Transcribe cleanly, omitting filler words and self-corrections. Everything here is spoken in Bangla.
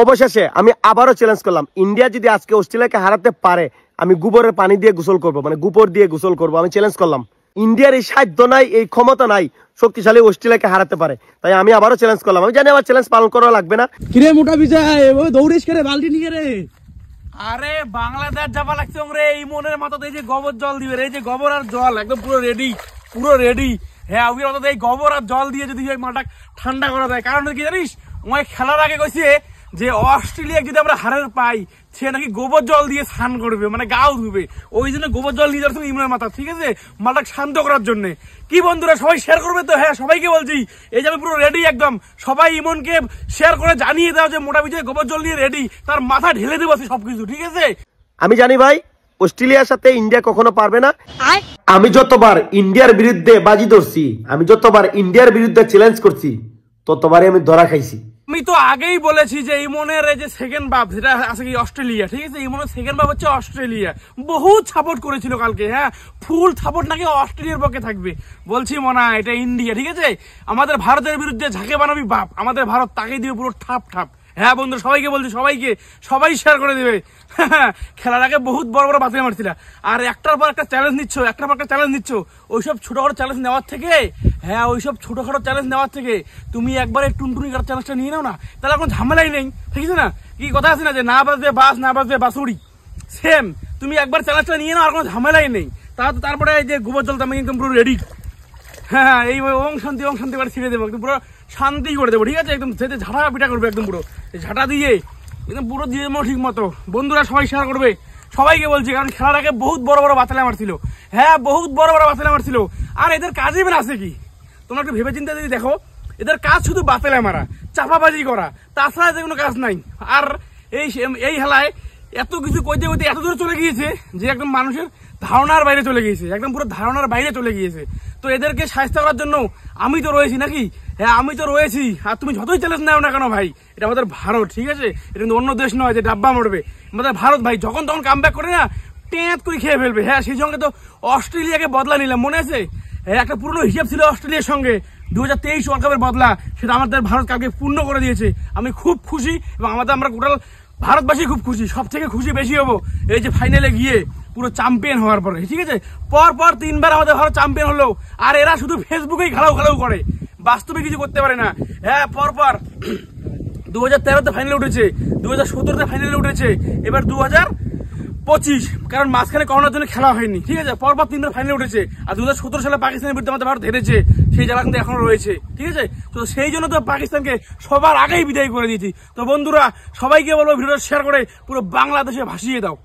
অবশেষে আমি আবারও চ্যালেঞ্জ করলাম, ইন্ডিয়া যদি আজকে অস্ট্রেলিয়াকে হারাতে পারে আমি গোবরের পানি দিয়ে গোসল করব, মানে গোবর দিয়ে গোসল করব। আমি চ্যালেঞ্জ করলাম, ইন্ডিয়ার এই সাধ্য নাই, এই ক্ষমতা নাই শক্তিশালী অস্ট্রেলিয়াকে হারাতে পারে। তাই আমি আবারও চ্যালেঞ্জ করলাম। আমি জানি আমার চ্যালেঞ্জ পালন করা লাগবে না। কিরে মোটা বিজয়, ওই দৌড়িস করে বালতি নিয়ে রে। আরে বাংলাদেশ যাবা লাগছে রে, এই মনের মাথাতে এই যে গোবর জল দিবে, এই যে গোবর আর জল একদম পুরো রেডি, পুরো রেডি। হ্যাঁ ওই মাথাতে এই গোবর আর জল দিয়ে যদি ওই মাঠটা ঠান্ডা করা যায়। কারণ কি জানিস, ওই খেলার আগে কইছে যে অস্ট্রেলিয়া যদি আমরা হারের পাই সে নাকি গোবর জল দিয়ে স্নান করবে, মানে গাও ধুবে। ওই জন্য গোবর জল নিয়ে যাচ্ছে ইমরানের মাথা, ঠিক আছে, মালটা শান্ত করার জন্য। কি বন্ধুরা সবাই শেয়ার করবে তো? হ্যাঁ সবাইকে বলছি, এই যে আমি পুরো রেডি একদম। সবাই ইমনকে শেয়ার করে জানিয়ে দাও যে মোটা বিজয় গোবর জল নিয়ে রেডি, তার মাথা ঢেলে দেবো সবকিছু, ঠিক আছে। আমি জানি ভাই অস্ট্রেলিয়ার সাথে ইন্ডিয়া কখনো পারবে না। আমি যতবার ইন্ডিয়ার বিরুদ্ধে বাজি ধরছি, আমি যতবার ইন্ডিয়ার বিরুদ্ধে চ্যালেঞ্জ করছি, ততবারই আমি ধরা খাইছি। আমি তো আগেই বলেছি যে ইমনের এই যে সেকেন্ড বাপ সেটা আছে কি অস্ট্রেলিয়া, ঠিক আছে। ইমনের সেকেন্ড বাপ হচ্ছে অস্ট্রেলিয়া। বহুত সাপোর্ট করেছিল কালকে, হ্যাঁ ফুল সাপোর্ট নাকি অস্ট্রেলিয়ার পক্ষে থাকবে। বলছি মনে হয় এটা ইন্ডিয়া, ঠিক আছে। আমাদের ভারতের বিরুদ্ধে ঝাঁকে বানাবি বাপ, আমাদের ভারত তাকে দিবে পুরো ঠাপ ঠাপ। হ্যাঁ বন্ধু সবাইকে বলছি, সবাইকে সবাই শেয়ার করে দেবে। খেলার আগে বহুত বড় বড় বাতিল মারছিল, আর একটার পর একটা চ্যালেঞ্জ নিচ্ছ, একটার পর একটা চ্যালেঞ্জ নিচ্ছ। ওইসব ছোটখাটো চ্যালেঞ্জ নেওয়ার থেকে, হ্যাঁ ওইসব ছোটখাটো চ্যালেঞ্জ নেওয়ার থেকে তুমি একবারে টুনটুনি কাটার চ্যালেঞ্জটা নিয়ে নাও না, তাহলে কোনো ঝামেলাই নেই, ঠিক আছে না। কি কথা আছে না যে না বাজবে বাস না বাজবে বাসুড়ি, সেম তুমি একবার চ্যালেঞ্জটা নিয়ে নাও, আর কোনো ঝামেলাই নেই। তারপরে এই যে গোবর জলটা আমি একদম পুরো রেডি। হ্যাঁ এই ওং শান্তি করে ছিঁড়ে দেবো, একদম পুরো শান্তি করে দেবো, ঠিক আছে। একদম সেতে ঝাঁটা পিটা করবে একদম পুরো ঝাঁটা দিয়ে একদম পুরো দিয়ে দেবো ঠিক মতো। বন্ধুরা সবাই শেয়ার করবে, সবাইকে বলছি, কারণ খেলার আগে বহুত বড় বড় বাতালে মারছিল। হ্যাঁ বহুত বড় বড় বাতালে মারছিল। আর এদের কাজই বের আছে কি, তোমরা একটু ভেবে চিন্তা যদি দেখো, এদের কাজ শুধু বাতালে মারা, চাপাবাজি করা, তাছাড়া যে কোনো কাজ নাই। আর এই খেলায় এত কিছু কইতে কইতে এত দূরে চলে গিয়েছে যে একদম মানুষের ধারণার বাইরে চলে গিয়েছে, একদম পুরো ধারণার বাইরে চলে গিয়েছে। তো এদেরকে সাহায্য করার জন্য আমি তো রয়েছি নাকি, হ্যাঁ আমি তো রয়েছি। আর তুমি যতই চ্যালেঞ্জ নাও না কেন ভাই, এটা আমাদের ভারত, ঠিক আছে। এটা কিন্তু অন্য দেশ নয় যে ডাব্বা মরবে, আমাদের ভারত ভাই। যখন তখন কাম ব্যাক করে না টেঁত করে খেয়ে ফেলবে। হ্যাঁ সেই সঙ্গে তো অস্ট্রেলিয়াকে বদলা নিলাম, মনে আছে? হ্যাঁ একটা পুরনো হিসাব ছিল অস্ট্রেলিয়ার সঙ্গে, 2023 ওয়ার্ল্ড কাপের বদলা, সেটা আমাদের ভারত কালকে পূর্ণ করে দিয়েছে। আমি খুব খুশি, এবং আমরা টোটাল ভারতবাসী খুব খুশি। সব থেকে খুশি বেশি হবো এই যে ফাইনালে গিয়ে পুরো চ্যাম্পিয়ন হওয়ার পরে, ঠিক আছে। পর 3বার আমাদের ভারত চ্যাম্পিয়ন হলো, আর এরা শুধু ফেসবুকেই খেলাও করে, বাস্তবে কিছু করতে পারে না। হ্যাঁ পর 2013-তে ফাইনালে উঠেছে, 2017-তে ফাইনালে উঠেছে, এবার 2025, কারণ মাঝখানে করোনার জন্য খেলা হয়নি, ঠিক আছে। পর 3বার ফাইনালে উঠেছে, আর 2017 সালে পাকিস্তানের বিরুদ্ধে আমাদের ভারত হেরেছে, সেই জায়গা কিন্তু এখনো রয়েছে, ঠিক আছে। তো সেই জন্য তো পাকিস্তানকে সবার আগেই বিদায় করে দিয়েছি। তো বন্ধুরা সবাইকে বলবো ভিডিওটা শেয়ার করে পুরো বাংলাদেশে ভাসিয়ে দাও।